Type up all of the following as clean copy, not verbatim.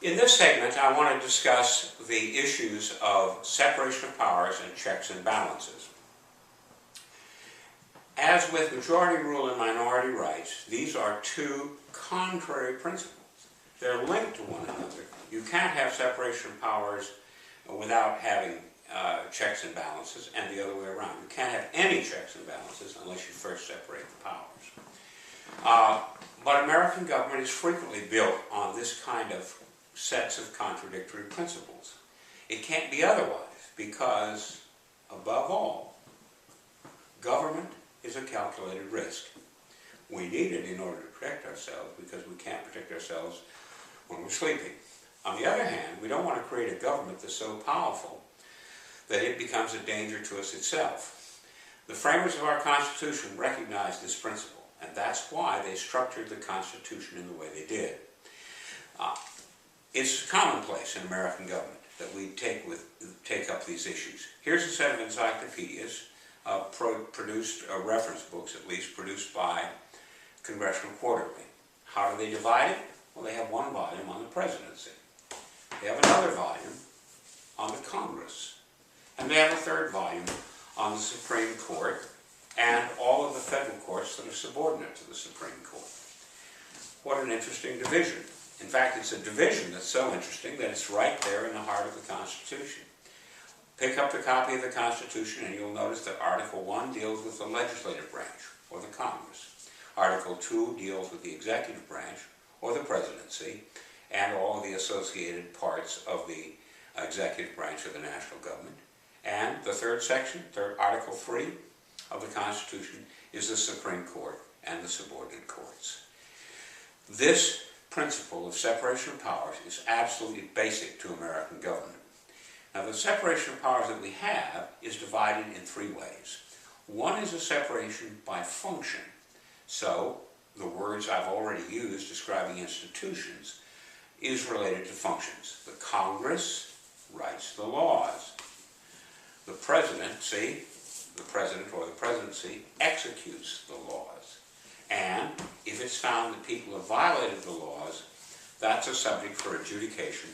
In this segment, I want to discuss the issues of separation of powers and checks and balances. As with majority rule and minority rights, these are two contrary principles. They're linked to one another. You can't have separation of powers without having checks and balances, and the other way around. You can't have any checks and balances unless you first separate the powers. But American government is frequently built on this kind of sets of contradictory principles. It can't be otherwise because, above all, government is a calculated risk. We need it in order to protect ourselves because we can't protect ourselves when we're sleeping. On the other hand, we don't want to create a government that's so powerful that it becomes a danger to us itself. The framers of our Constitution recognized this principle, and that's why they structured the Constitution in the way they did. It's commonplace in American government that we take up these issues. Here's a set of encyclopedias, reference books at least, produced by Congressional Quarterly. How do they divide it? Well, they have one volume on the presidency. They have another volume on the Congress. And they have a third volume on the Supreme Court and all of the federal courts that are subordinate to the Supreme Court. What an interesting division. In fact, it's a division that's so interesting that it's right there in the heart of the Constitution. Pick up the copy of the Constitution and you'll notice that Article 1 deals with the legislative branch, or the Congress. Article 2 deals with the executive branch, or the presidency, and all of the associated parts of the executive branch of the national government. And the third section, Article 3 of the Constitution, is the Supreme Court and the subordinate courts. This principle of separation of powers is absolutely basic to American government. Now, the separation of powers that we have is divided in three ways. One is a separation by function. So, the words I've already used describing institutions is related to functions. The Congress writes the laws. The presidency, the president or the presidency, executes the laws. And if it's found that people have violated the laws, that's a subject for adjudication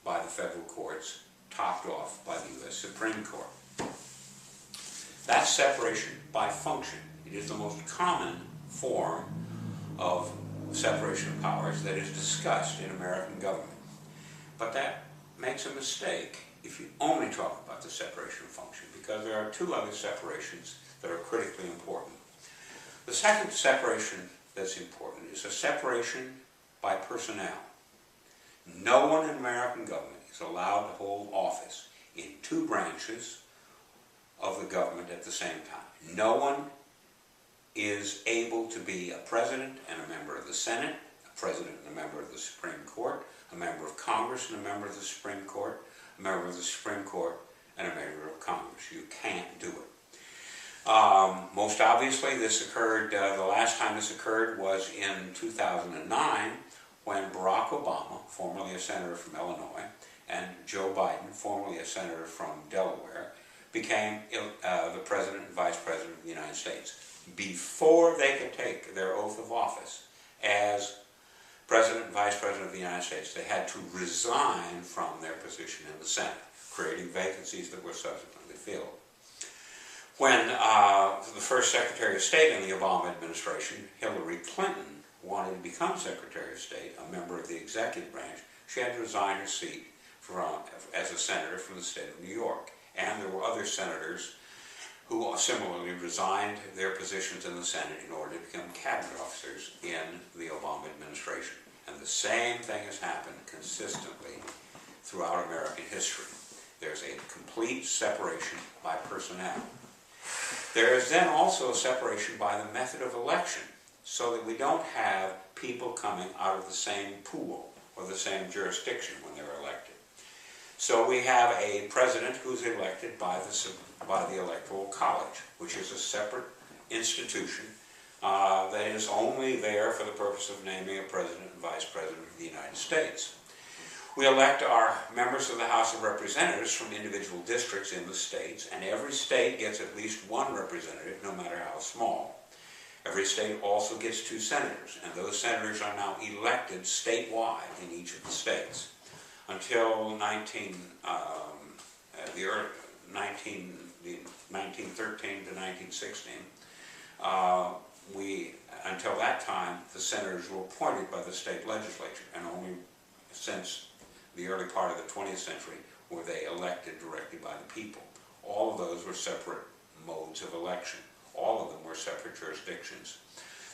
by the federal courts, topped off by the U.S. Supreme Court. That's separation by function. It is the most common form of separation of powers that is discussed in American government. But that makes a mistake if you only talk about the separation of function, because there are two other separations that are critically important. The second separation that's important is a separation by personnel. No one in American government is allowed to hold office in two branches of the government at the same time. No one is able to be a president and a member of the Senate, a president and a member of the Supreme Court, a member of Congress and a member of the Supreme Court, a member of the Supreme Court and a member of Congress. You can't do it. Most obviously, this occurred, the last time this occurred was in 2009, when Barack Obama, formerly a senator from Illinois, and Joe Biden, formerly a senator from Delaware, became the President and Vice President of the United States. Before they could take their oath of office as President and Vice President of the United States, they had to resign from their position in the Senate, creating vacancies that were subsequently filled. When the first Secretary of State in the Obama administration, Hillary Clinton, wanted to become Secretary of State, a member of the executive branch, she had to resign her seat as a senator from the state of New York. And there were other senators who similarly resigned their positions in the Senate in order to become cabinet officers in the Obama administration. And the same thing has happened consistently throughout American history. There's a complete separation by personnel. There is then also a separation by the method of election, so that we don't have people coming out of the same pool or the same jurisdiction when they're elected. So we have a president who's elected by the Electoral College, which is a separate institution that is only there for the purpose of naming a president and vice president of the United States. We elect our members of the House of Representatives from individual districts in the states, and every state gets at least one representative, no matter how small. Every state also gets 2 senators, and those senators are now elected statewide in each of the states. until 1913 to 1916, until that time, the senators were appointed by the state legislature, and only since the early part of the 20th century were they elected directly by the people. All of those were separate modes of election. All of them were separate jurisdictions.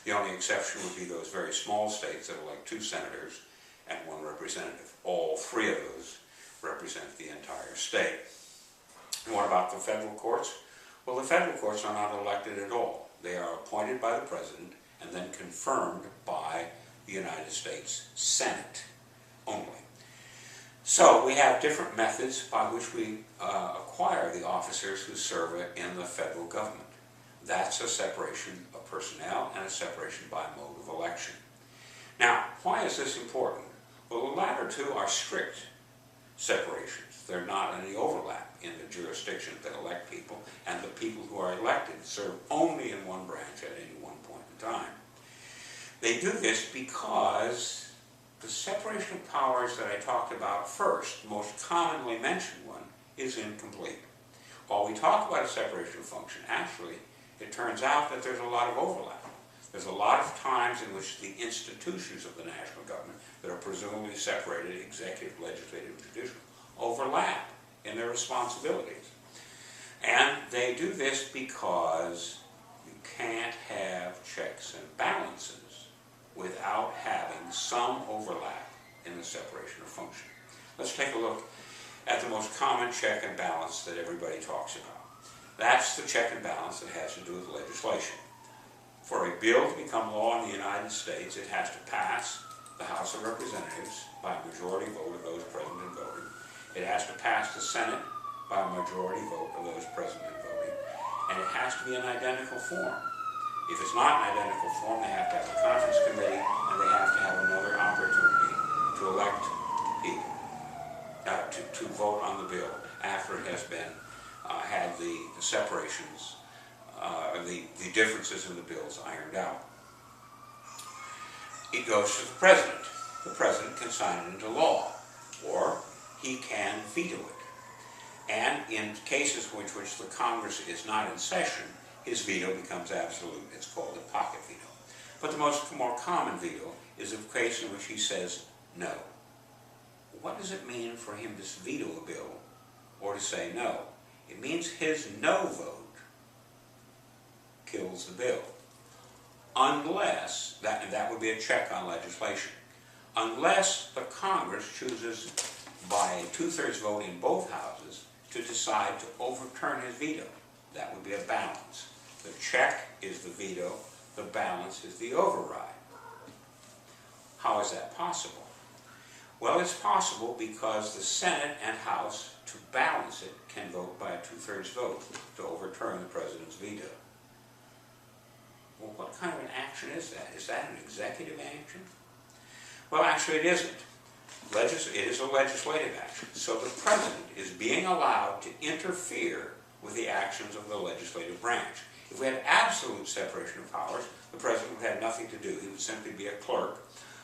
The only exception would be those very small states that elect 2 senators and 1 representative. All 3 of those represent the entire state. And what about the federal courts? Well, the federal courts are not elected at all. They are appointed by the president and then confirmed by the United States Senate only. So we have different methods by which we acquire the officers who serve in the federal government. That's a separation of personnel and a separation by mode of election. Now, why is this important? Well, the latter 2 are strict separations. They're not any overlap in the jurisdiction that elect people, and the people who are elected serve only in one branch at any one point in time. They do this because the separation of powers that I talked about first, most commonly mentioned one, is incomplete. While we talk about a separation of function, actually, it turns out that there's a lot of overlap. There's a lot of times in which the institutions of the national government that are presumably separated, executive, legislative, and judicial, overlap in their responsibilities. And they do this because you can't have checks and balances without having some overlap in the separation of function. Let's take a look at the most common check and balance that everybody talks about. That's the check and balance that has to do with legislation. For a bill to become law in the United States, it has to pass the House of Representatives by a majority vote of those present and voting. It has to pass the Senate by a majority vote of those present and voting. And it has to be an identical form. If it's not an identical form, they have to have a conference committee, and they have to have another opportunity to elect people, to vote on the bill after it has been had the separations, the differences in the bills ironed out. It goes to the president. The president can sign it into law, or he can veto it. And in cases in which the Congress is not in session, his veto becomes absolute. It's called a pocket veto. But the more common veto is a case in which he says no. What does it mean for him to veto a bill or to say no? It means his no vote kills the bill. Unless, that would be a check on legislation, unless the Congress chooses by a 2/3 vote in both houses to decide to overturn his veto. That would be a balance. The check is the veto, the balance is the override. How is that possible? Well, it's possible because the Senate and House, to balance it, can vote by a 2/3 vote to overturn the president's veto. Well, what kind of an action is that? Is that an executive action? Well, actually it isn't. It is a legislative action. So the president is being allowed to interfere with the actions of the legislative branch. If we had absolute separation of powers, the president would have nothing to do. He would simply be a clerk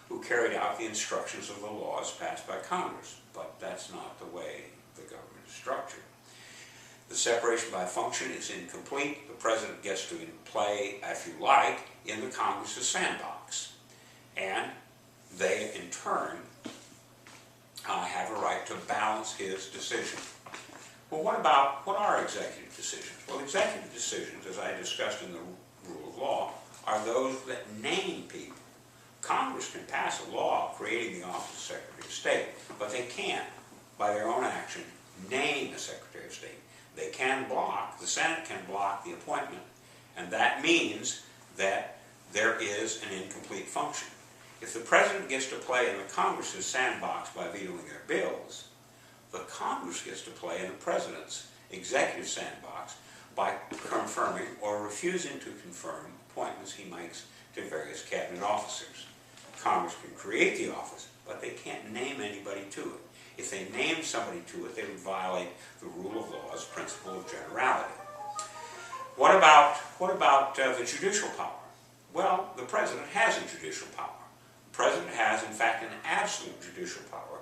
who carried out the instructions of the laws passed by Congress. But that's not the way the government is structured. The separation by function is incomplete. The president gets to play, if you like, in the Congress's sandbox. And they, in turn, have a right to balance his decision. Well, what are executive decisions? Well, executive decisions, as I discussed in the rule of law, are those that name people. Congress can pass a law creating the office of Secretary of State, but they can't, by their own action, name a Secretary of State. They can block, the Senate can block the appointment, and that means that there is an incomplete function. If the president gets to play in the Congress's sandbox by vetoing their bills, the Congress gets to play in the president's executive sandbox by confirming or refusing to confirm appointments he makes to various cabinet officers. Congress can create the office, but they can't name anybody to it. If they named somebody to it, they would violate the rule of law's principle of generality. What about the judicial power? Well, the president has a judicial power, President has, in fact, an absolute judicial power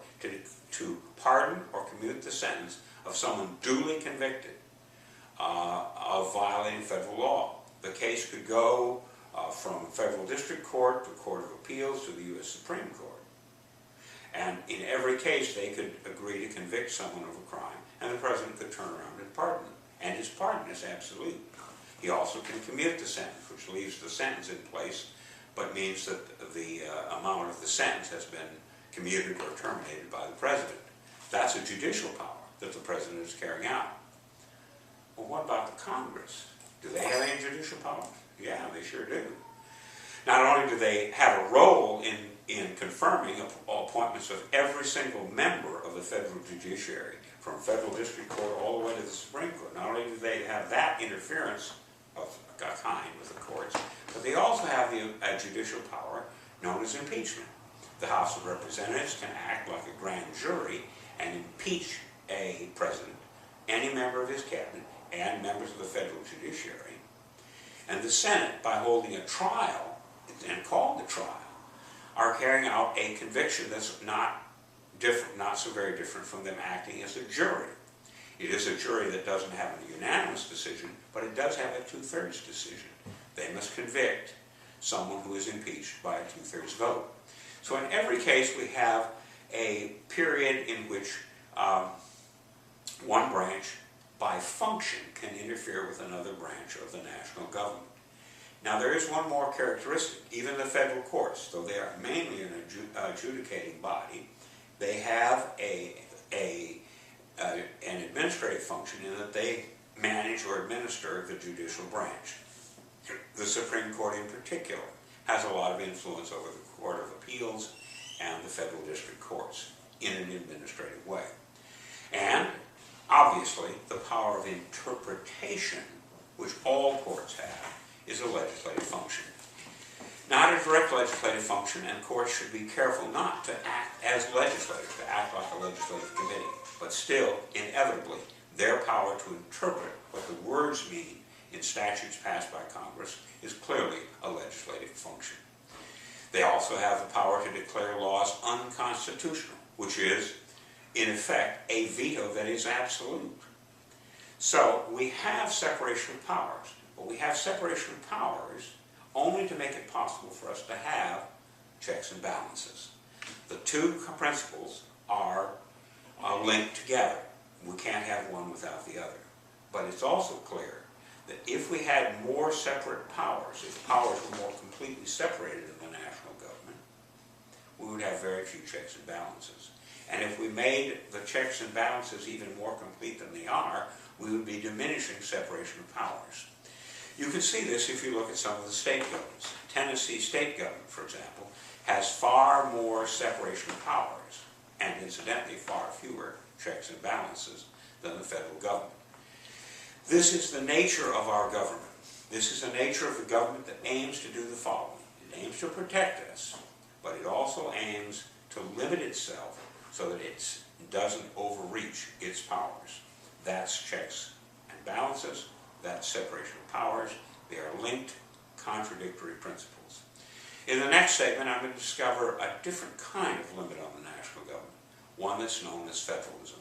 to pardon or commute the sentence of someone duly convicted of violating federal law. The case could go from federal district court to Court of Appeals to the U.S. Supreme Court. And in every case, they could agree to convict someone of a crime, and the president could turn around and pardon them. And his pardon is absolute. He also can commute the sentence, which leaves the sentence in place, but means that the amount of the sentence has been commuted or terminated by the president. That's a judicial power that the president is carrying out. Well, what about the Congress? Do they have any judicial powers? Yeah, they sure do. Not only do they have a role in confirming appointments of every single member of the federal judiciary, from federal district court all the way to the Supreme Court. Not only do they have that interference of a kind with the courts, but they also have a judicial power known as impeachment. The House of Representatives can act like a grand jury and impeach a president, any member of his cabinet, and members of the federal judiciary. And the Senate, by holding a trial, and called the trial, are carrying out a conviction that's not so very different from them acting as a jury. It is a jury that doesn't have a unanimous decision, but it does have a 2/3 decision. They must convict someone who is impeached by a 2/3 vote. So in every case, we have a period in which one branch, by function, can interfere with another branch of the national government. Now, there is one more characteristic. Even the federal courts, though they are mainly an adjudicating body, they have an administrative function in that they manage or administer the judicial branch. The Supreme Court, in particular, has a lot of influence over the Court of Appeals and the federal district courts in an administrative way. And, obviously, the power of interpretation, which all courts have, is a legislative function. Not a direct legislative function, and courts should be careful not to act as legislators, to act like a legislative committee. But still, inevitably, their power to interpret what the words mean in statutes passed by Congress is clearly a legislative function. They also have the power to declare laws unconstitutional, which is, in effect, a veto that is absolute. So we have separation of powers, but we have separation of powers only to make it possible for us to have checks and balances. The two principles are linked together. We can't have one without the other. But it's also clear that if we had more separate powers, if powers were more completely separated in the national government, we would have very few checks and balances. And if we made the checks and balances even more complete than they are, we would be diminishing separation of powers. You can see this if you look at some of the state governments. Tennessee state government, for example, has far more separation of powers, and incidentally far fewer checks and balances than the federal government. This is the nature of our government. This is the nature of the government that aims to do the following. It aims to protect us, but it also aims to limit itself so that it doesn't overreach its powers. That's checks and balances. That's separation of powers. They are linked, contradictory principles. In the next segment, I'm going to discover a different kind of limit on the national government, one that's known as federalism.